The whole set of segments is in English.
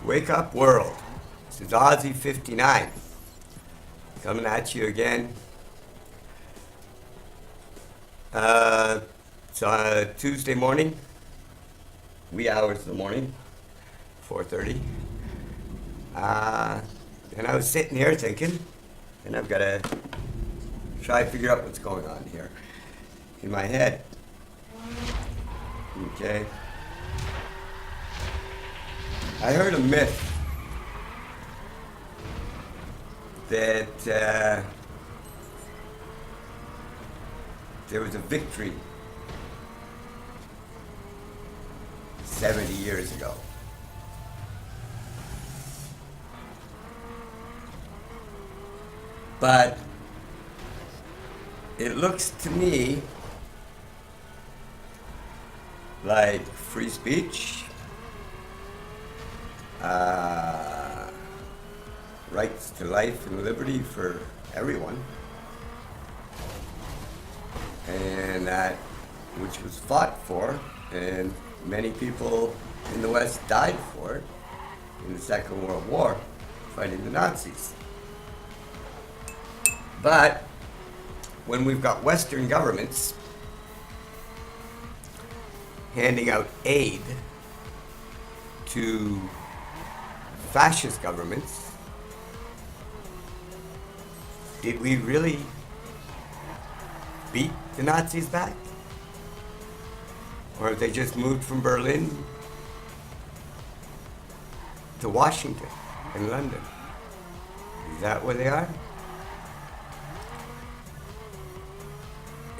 Wake up world. This is ozzzie59 coming at you again. It's Tuesday morning, wee hours of the morning, 4:30. And I was sitting here thinking, and I've got to try to figure out what's going on here in my head. Okay. I heard a myth that there was a victory 70 years ago. But it looks to me like free speech, rights to life and liberty for everyone, and that which was fought for, and many people in the West died for it in the Second World War, fighting the Nazis. But when we've got Western governments handing out aid to fascist governments, did we really beat the Nazis back? Or have they just moved from Berlin to Washington and London? Is that where they are?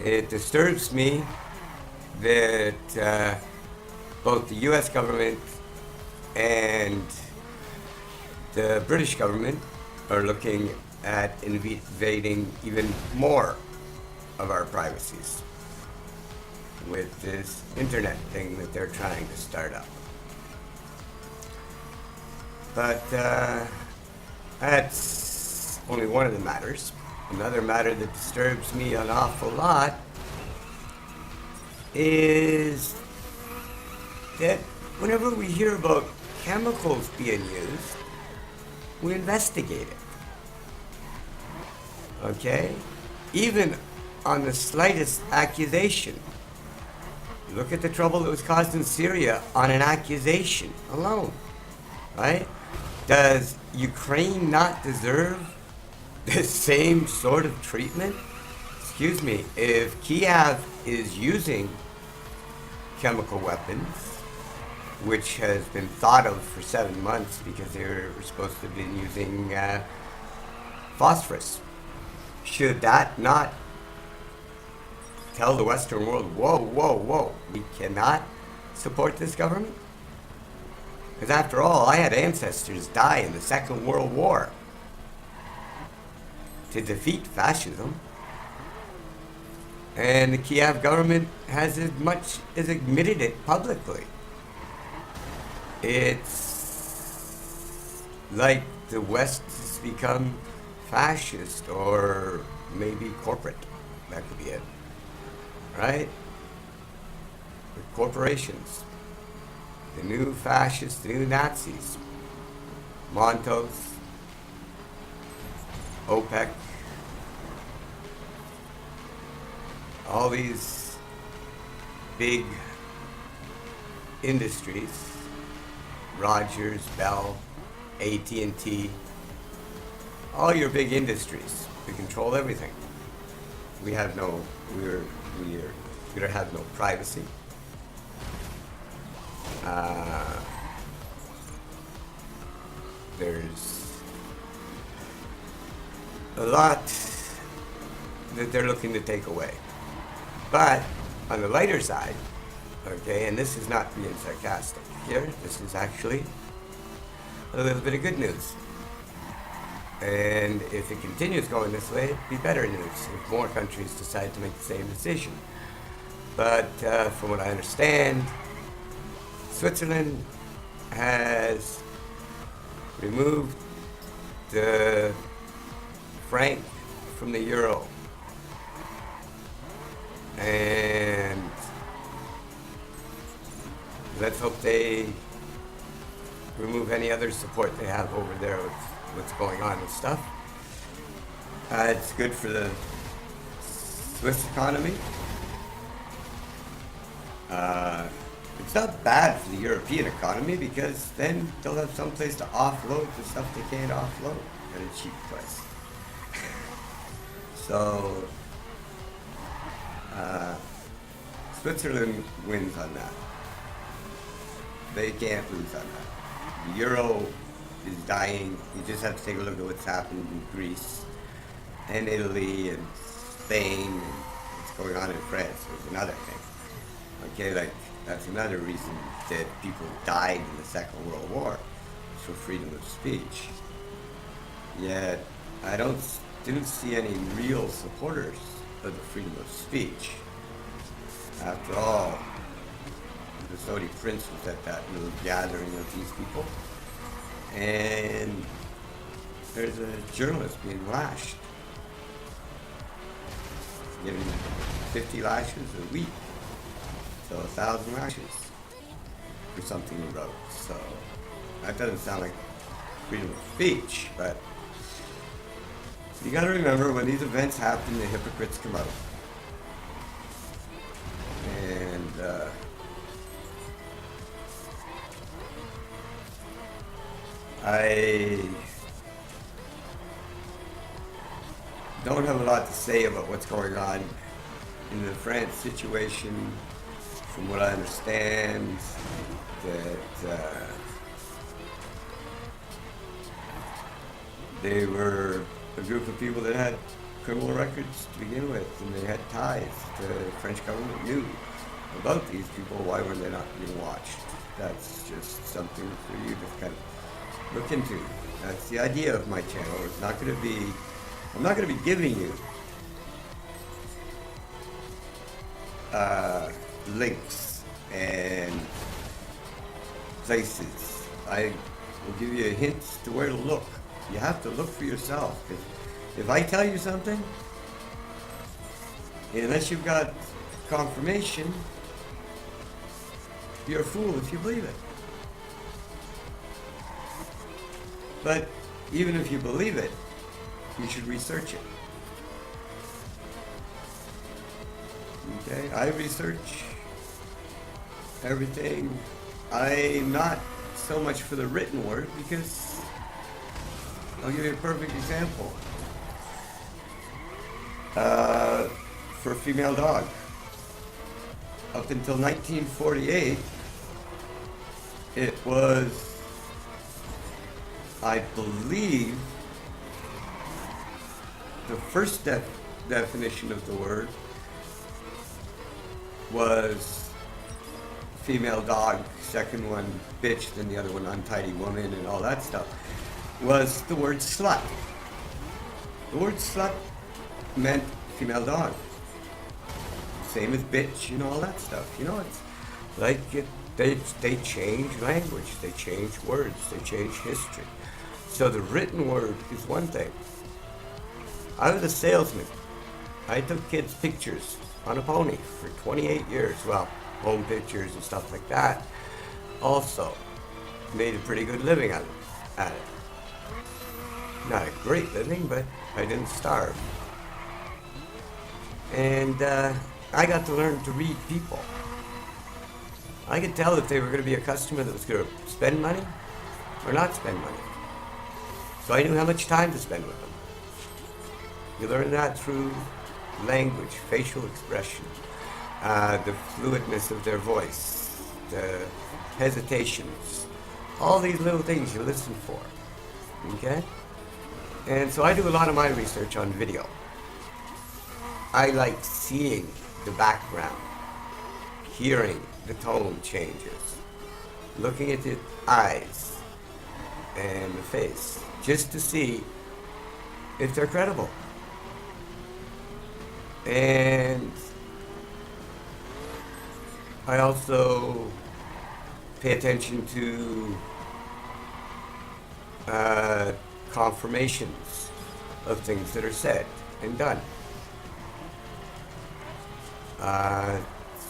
It disturbs me that both the US government and the British government are looking at invading even more of our privacies with this internet thing that they're trying to start up. But that's only one of the matters. Another matter that disturbs me an awful lot is that whenever we hear about chemicals being used, we investigate it. Okay? Even on the slightest accusation. Look at the trouble that was caused in Syria on an accusation alone. Right? Does Ukraine not deserve the same sort of treatment? Excuse me, if Kiev is using chemical weapons, which has been thought of for 7 months because they were supposed to have been using phosphorus, should that not tell the Western world, whoa, whoa, whoa, we cannot support this government? Because after all, I had ancestors die in the Second World War to defeat fascism. And the Kiev government has as much as admitted it publicly. It's like the West has become fascist, or maybe corporate. That could be it. Right? The corporations. The new fascists, the new Nazis. Montos. OPEC. All these big industries, Rogers, Bell, AT&T, all your big industries, we control everything. We have no, we don't have no privacy. There's a lot that they're looking to take away. But on the lighter side, okay, and this is not being sarcastic here, this is actually a little bit of good news. And if it continues going this way, it'd be better news if more countries decide to make the same decision. But from what I understand, Switzerland has removed the franc from the euro. And let's hope they remove any other support they have over there with what's going on with stuff. It's good for the Swiss economy. It's not bad for the European economy because then they'll have someplace to offload the stuff they can't offload at a cheap price. So, Switzerland wins on that. They can't lose on that. The euro is dying. You just have to take a look at what's happened in Greece and Italy and Spain and what's going on in France. There's another thing. Okay, like that's another reason that people died in the Second World War, for freedom of speech. Yet I didn't see any real supporters of the freedom of speech. After all, the Saudi prince was at that little gathering of these people, and there's a journalist being lashed, getting 50 lashes a week. So 1,000 lashes for something he wrote. So that doesn't sound like freedom of speech, but you gotta remember when these events happen, the hypocrites come out. And I don't have a lot to say about what's going on in the France situation. From what I understand, that they were a group of people that had criminal records to begin with, and they had ties. The French government knew about these people. Why were they not being watched? That's just something for you to kind of look into. That's the idea of my channel. It's not going to be, I'm not going to be giving you links and places. I will give you hints to where to look. You have to look for yourself. If I tell you something, unless you've got confirmation, you're a fool if you believe it. But even if you believe it, you should research it. Okay, I research everything. I'm not so much for the written word because I'll give you a perfect example. For a female dog, up until 1948, it was, I believe, the first definition of the word was female dog, second one bitch, then the other one untidy woman and all that stuff, was the word slut. The word slut meant female dog. Same as bitch and all that stuff. You know, it's like they change language, they change words, they change history. So the written word is one thing. I was a salesman. I took kids' pictures on a pony for 28 years. Well, home pictures and stuff like that. Also, made a pretty good living at it. Not a great living, but I didn't starve. And I got to learn to read people. I could tell if they were going to be a customer that was going to spend money or not spend money. So I knew how much time to spend with them. You learn that through language, facial expression, the fluidness of their voice, the hesitations, all these little things you listen for, okay? And so I do a lot of my research on video. I like seeing the background, hearing the tone changes, looking at the eyes and the face, just to see if they're credible. And I also pay attention to confirmations of things that are said and done.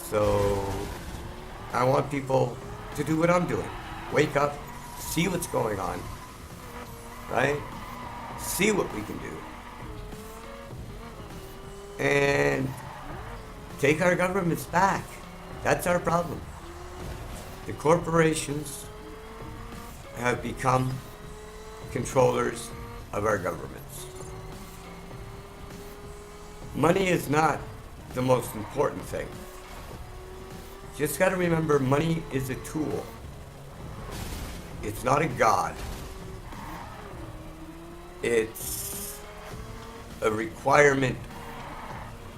So I want people to do what I'm doing. Wake up, see what's going on, right? See what we can do. And take our governments back. That's our problem. The corporations have become controllers of our governments. Money is not the most important thing. Just got to remember, money is a tool. It's not a god. It's a requirement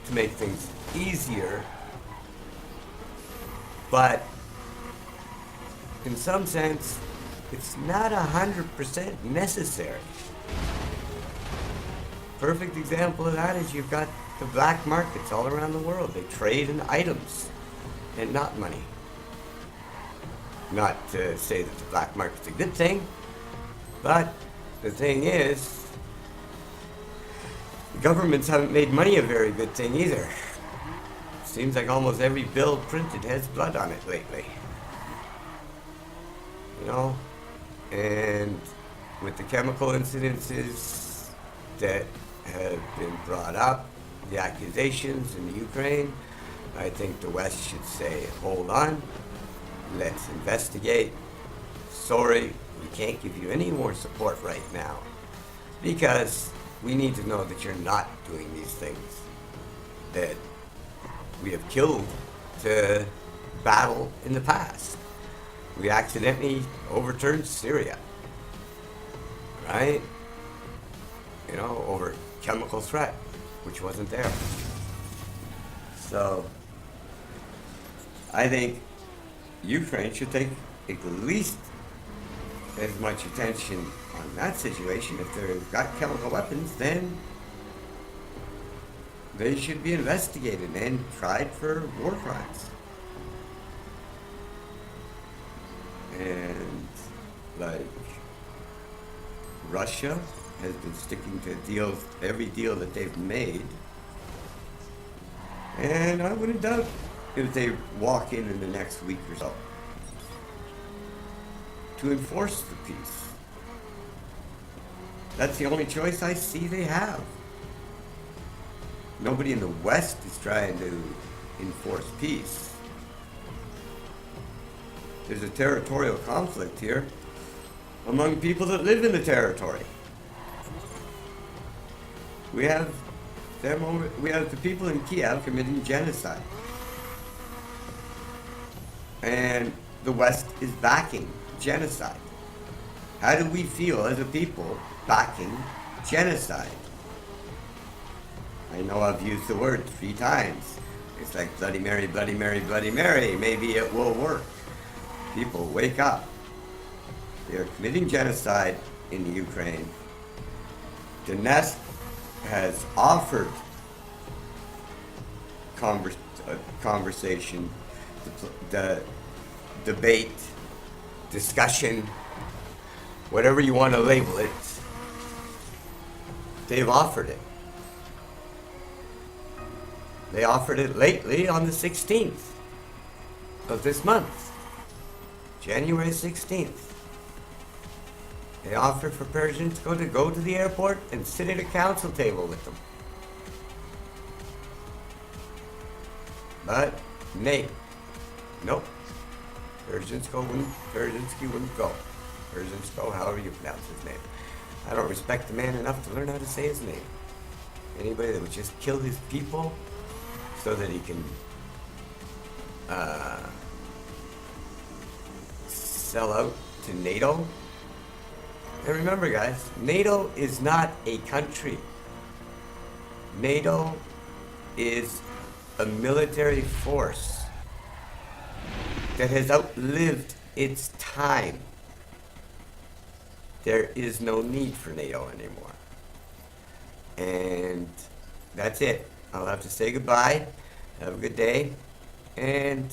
to make things easier, but in some sense, it's not 100% necessary. Perfect example of that is you've got the black markets all around the world. They trade in items and not money. Not to say that the black market's a good thing, but the thing is, the governments haven't made money a very good thing either. Seems like almost every bill printed has blood on it lately. You know? And with the chemical incidences that have been brought up, the accusations in the Ukraine, I think the West should say, hold on, let's investigate. Sorry, we can't give you any more support right now, because we need to know that you're not doing these things that we have killed to battle in the past. We accidentally overturned Syria, right? You know, over chemical threat, which wasn't there. So, I think Ukraine should take at least as much attention on that situation. If they've got chemical weapons, then they should be investigated and tried for war crimes. And like Russia has been sticking to deals, every deal that they've made. And I wouldn't doubt if they walk in the next week or so to enforce the peace. That's the only choice I see they have. Nobody in the West is trying to enforce peace. There's a territorial conflict here among people that live in the territory. We have the people in Kiev committing genocide. And the West is backing genocide. How do we feel as a people backing genocide? I know I've used the word 3 times. It's like Bloody Mary, Bloody Mary, Bloody Mary. Maybe it will work. People, wake up. They are committing genocide in the Ukraine. Donetsk has offered conversation, the debate, discussion, whatever you want to label it. They've offered it. They offered it lately on the 16th of this month, January 16th. They offered for Persians to go to the airport and sit at a council table with them. But, nope. Persianski wouldn't go. Persianski, however you pronounce his name. I don't respect the man enough to learn how to say his name. Anybody that would just kill his people so that he can sell out to NATO. And remember, guys, NATO is not a country. NATO is a military force that has outlived its time. There is no need for NATO anymore. And that's it. I'll have to say goodbye. Have a good day. And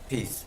peace.